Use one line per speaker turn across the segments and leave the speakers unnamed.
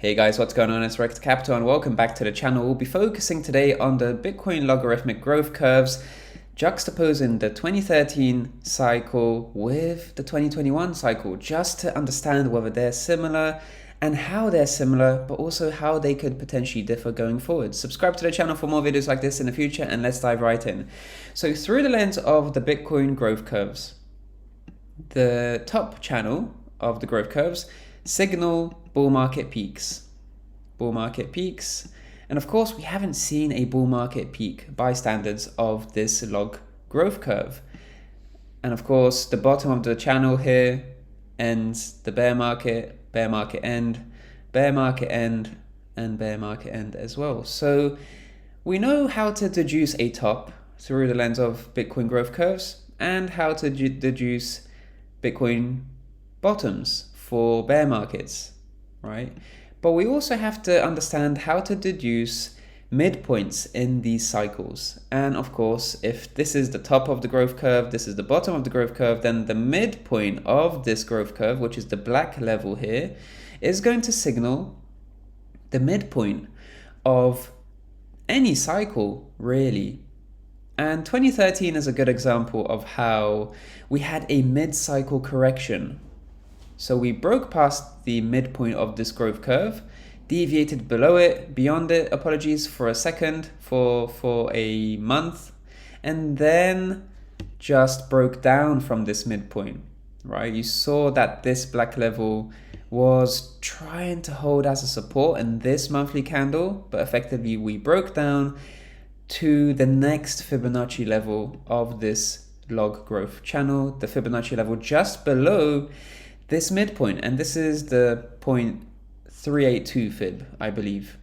Hey guys, what's going on? It's Rekt Capital and welcome back to the channel. We'll be focusing today on the Bitcoin logarithmic growth curves, juxtaposing the 2013 cycle with the 2021 cycle, just to understand whether they're similar and how they're similar, but also how they could potentially differ going forward. Subscribe to the channel for more videos like this in the future, and let's dive right in. So through the lens of the Bitcoin growth curves, the top channel of the growth curves signal bull market peaks. And of course, we haven't seen a bull market peak by standards of this log growth curve. And of course, the bottom of the channel here ends the bear market end, bear market end, and bear market end as well. So we know how to deduce a top through the lens of Bitcoin growth curves and how to deduce Bitcoin bottoms for bear markets, right? But we also have to understand how to deduce midpoints in these cycles. And of course, if this is the top of the growth curve, this is the bottom of the growth curve, then the midpoint of this growth curve, which is the black level here, is going to signal the midpoint of any cycle, really. And 2013 is a good example of how we had a mid-cycle correction. So we broke past the midpoint of this growth curve, deviated below it, beyond it, apologies, for a second, for a month, and then just broke down from this midpoint, right? You saw that this black level was trying to hold as a support in this monthly candle, but effectively we broke down to the next Fibonacci level of this log growth channel, the Fibonacci level just below this midpoint, and this is the 0.382 fib, I believe,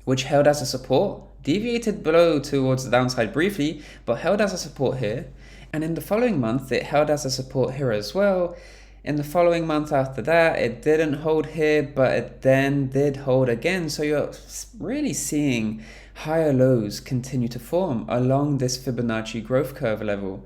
which held as a support, deviated below towards the downside briefly, but held as a support here. And in the following month, it held as a support here as well. In the following month after that, it didn't hold here, but it then did hold again. So you're really seeing higher lows continue to form along this Fibonacci growth curve level,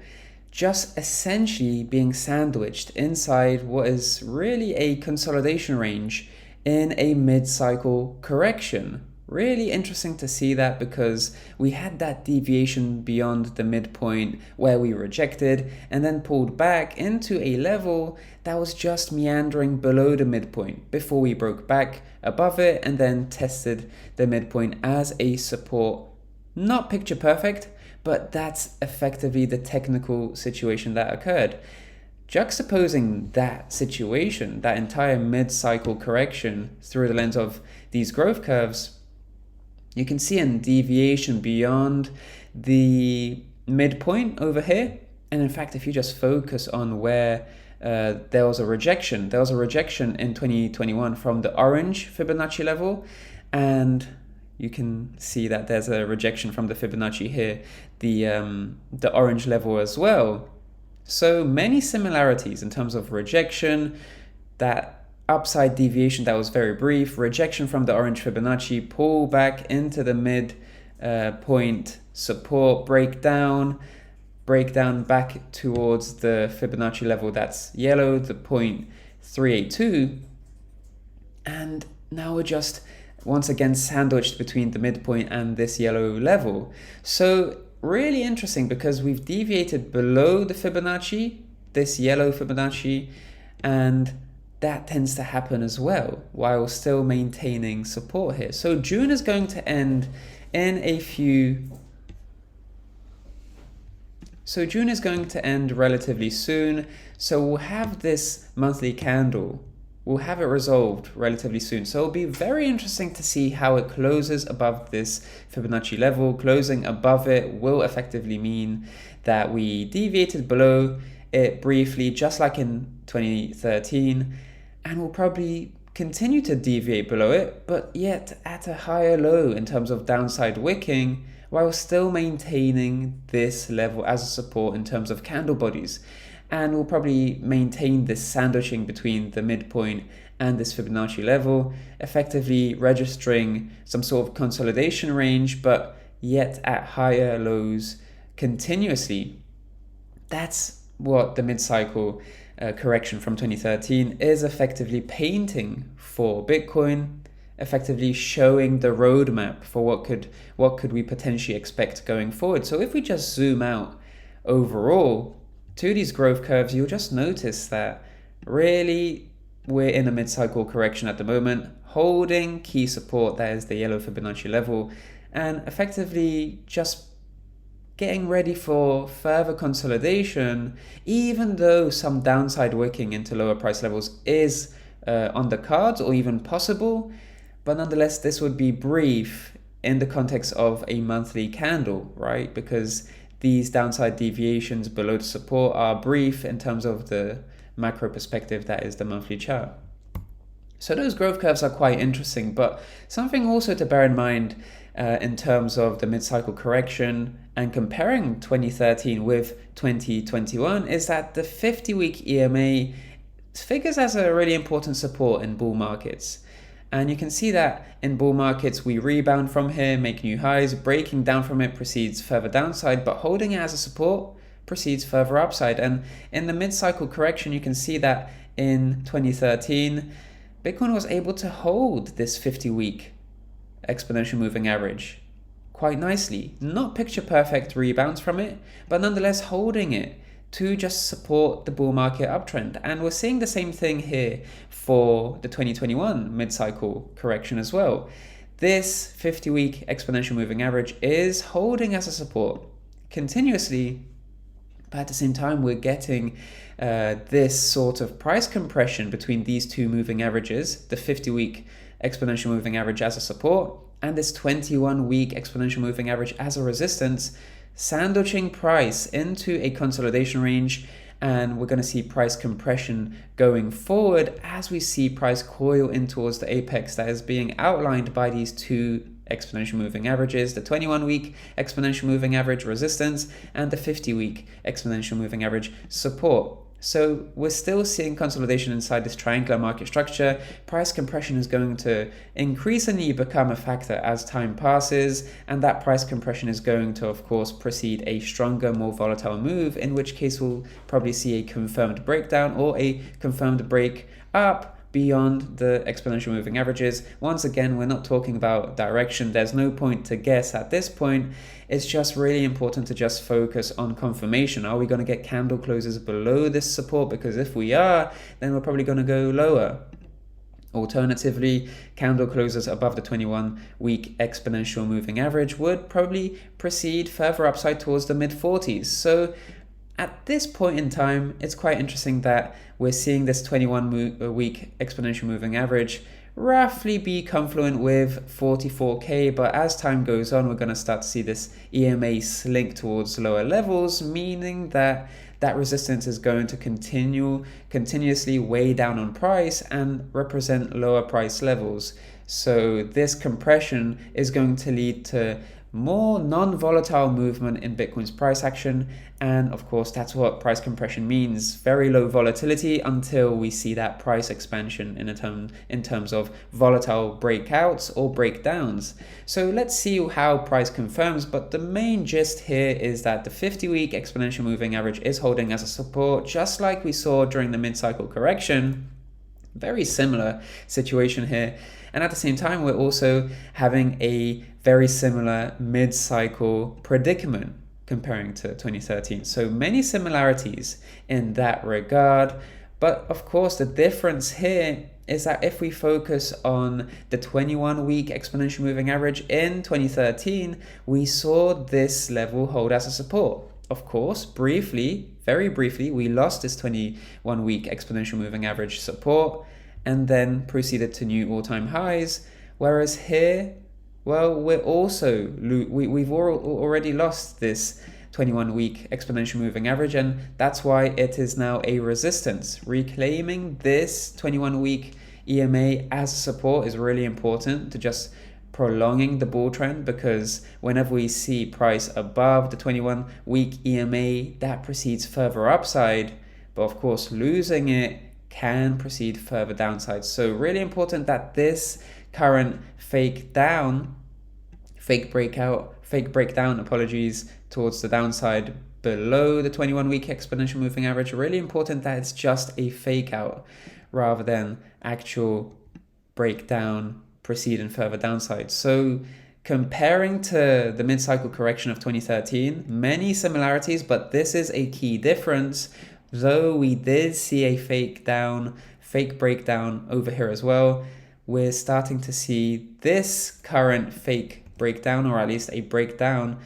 just essentially being sandwiched inside what is really a consolidation range in a mid-cycle correction. Really interesting to see that, because we had that deviation beyond the midpoint where we rejected and then pulled back into a level that was just meandering below the midpoint before we broke back above it and then tested the midpoint as a support. Not picture perfect, but that's effectively the technical situation that occurred. Juxtaposing that situation, that entire mid-cycle correction through the lens of these growth curves, you can see a deviation beyond the midpoint over here. And in fact, if you just focus on where there was a rejection in 2021 from the orange Fibonacci level, and you can see that there's a rejection from the Fibonacci here, the orange level as well. So many similarities in terms of rejection, that upside deviation that was very brief, rejection from the orange Fibonacci, pull back into the mid point support, breakdown back towards the Fibonacci level that's yellow, the 0.382, and now we're just once again sandwiched between the midpoint and this yellow level. So really interesting, because we've deviated below the Fibonacci, this yellow Fibonacci, and that tends to happen as well while still maintaining support here. So June is going to end relatively soon. So we'll have this monthly candle, we'll have it resolved relatively soon. So it'll be very interesting to see how it closes above this Fibonacci level. Closing above it will effectively mean that we deviated below it briefly, just like in 2013, and we'll probably continue to deviate below it, but yet at a higher low in terms of downside wicking, while still maintaining this level as a support in terms of candle bodies. And we'll probably maintain this sandwiching between the midpoint and this Fibonacci level, effectively registering some sort of consolidation range, but yet at higher lows continuously. That's what the mid-cycle correction from 2013 is effectively painting for Bitcoin. effectively showing the roadmap for what could we potentially expect going forward. So if we just zoom out overall to these growth curves, you'll just notice that really we're in a mid-cycle correction at the moment, holding key support, that is the yellow Fibonacci level, and effectively just getting ready for further consolidation, even though some downside wicking into lower price levels is on the cards or even possible. But nonetheless, this would be brief in the context of a monthly candle, right? Because these downside deviations below the support are brief in terms of the macro perspective, that is the monthly chart. So those growth curves are quite interesting, but something also to bear in mind in terms of the mid-cycle correction and comparing 2013 with 2021 is that the 50-week EMA figures as a really important support in bull markets. And you can see that in bull markets, we rebound from here, make new highs, breaking down from it proceeds further downside, but holding it as a support proceeds further upside. And in the mid-cycle correction, you can see that in 2013, Bitcoin was able to hold this 50-week exponential moving average quite nicely. Not picture perfect rebounds from it, but nonetheless holding it to just support the bull market uptrend. And we're seeing the same thing here for the 2021 mid-cycle correction as well. This 50-week exponential moving average is holding as a support continuously, but at the same time we're getting this sort of price compression between these two moving averages, the 50-week exponential moving average as a support and this 21-week exponential moving average as a resistance, sandwiching price into a consolidation range. And we're going to see price compression going forward as we see price coil in towards the apex that is being outlined by these two exponential moving averages, the 21-week exponential moving average resistance and the 50-week exponential moving average support. So we're still seeing consolidation inside this triangular market structure. Price compression is going to increasingly become a factor as time passes, and that price compression is going to, of course, precede a stronger, more volatile move, in which case we'll probably see a confirmed breakdown or a confirmed break up beyond the exponential moving averages. Once again, we're not talking about direction. There's no point to guess at this point. It's just really important to just focus on confirmation. Are we going to get candle closes below this support? Because if we are, then we're probably going to go lower. Alternatively, candle closes above the 21-week exponential moving average would probably proceed further upside towards the mid-40s. So at this point in time, it's quite interesting that we're seeing this 21-week exponential moving average roughly be confluent with 44K, but as time goes on, we're going to start to see this EMA slink towards lower levels, meaning that that resistance is going to continuously weigh down on price and represent lower price levels. So this compression is going to lead to more non-volatile movement in Bitcoin's price action. And of course, that's what price compression means. Very low volatility until we see that price expansion in terms of volatile breakouts or breakdowns. So let's see how price confirms. But the main gist here is that the 50-week exponential moving average is holding as a support, just like we saw during the mid-cycle correction. Very similar situation here. And at the same time, we're also having a very similar mid-cycle predicament comparing to 2013. So many similarities in that regard. But of course, the difference here is that if we focus on the 21-week exponential moving average in 2013, we saw this level hold as a support. Of course, very briefly, we lost this 21-week exponential moving average support and then proceeded to new all-time highs. Whereas here, well, we've already lost this 21-week exponential moving average, and that's why it is now a resistance. Reclaiming this 21-week EMA as a support is really important to just prolonging the bull trend, because whenever we see price above the 21-week EMA, that proceeds further upside, but of course losing it can proceed further downside. So really important that this current fake breakdown towards the downside below the 21-week exponential moving average, really important that it's just a fake out rather than actual breakdown proceed in further downside. So comparing to the mid-cycle correction of 2013, many similarities, but this is a key difference. Though we did see a fake breakdown over here as well, we're starting to see this current fake breakdown, or at least a breakdown.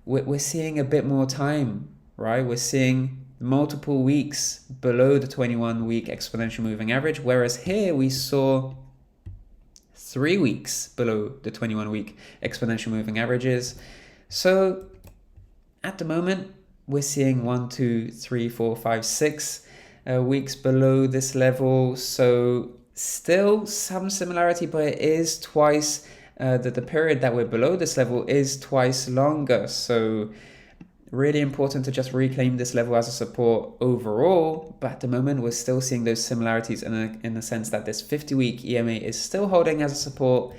We're seeing a bit more time, right? We're seeing multiple weeks below the 21-week exponential moving average, whereas here we saw 3 weeks below the 21-week exponential moving averages. So at the moment, we're seeing 1, 2, 3, 4, 5, 6 weeks below this level. So still some similarity, but it is twice the period that we're below this level is twice longer. So really important to just reclaim this level as a support overall. But at the moment, we're still seeing those similarities in the sense that this 50-week EMA is still holding as a support.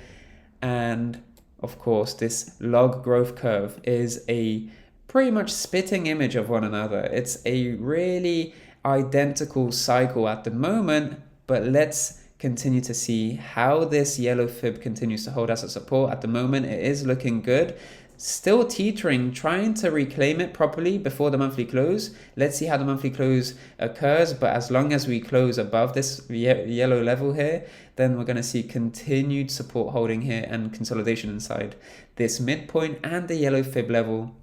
And of course, this log growth curve is a pretty much spitting image of one another. It's a really identical cycle at the moment, but let's continue to see how this yellow fib continues to hold as a support. At the moment, it is looking good. Still teetering, trying to reclaim it properly before the monthly close. Let's see how the monthly close occurs, but as long as we close above this yellow level here, then we're going to see continued support holding here and consolidation inside this midpoint and the yellow fib level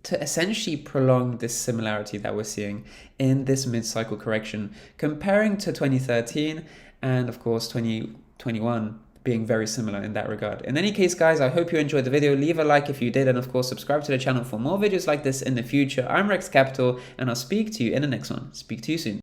to essentially prolong this similarity that we're seeing in this mid-cycle correction, comparing to 2013 and of course 2021 being very similar in that regard. In any case, guys, I hope you enjoyed the video. Leave a like if you did, and of course subscribe to the channel for more videos like this in the future. I'm Rekt Capital, and I'll speak to you in the next one. Speak to you soon.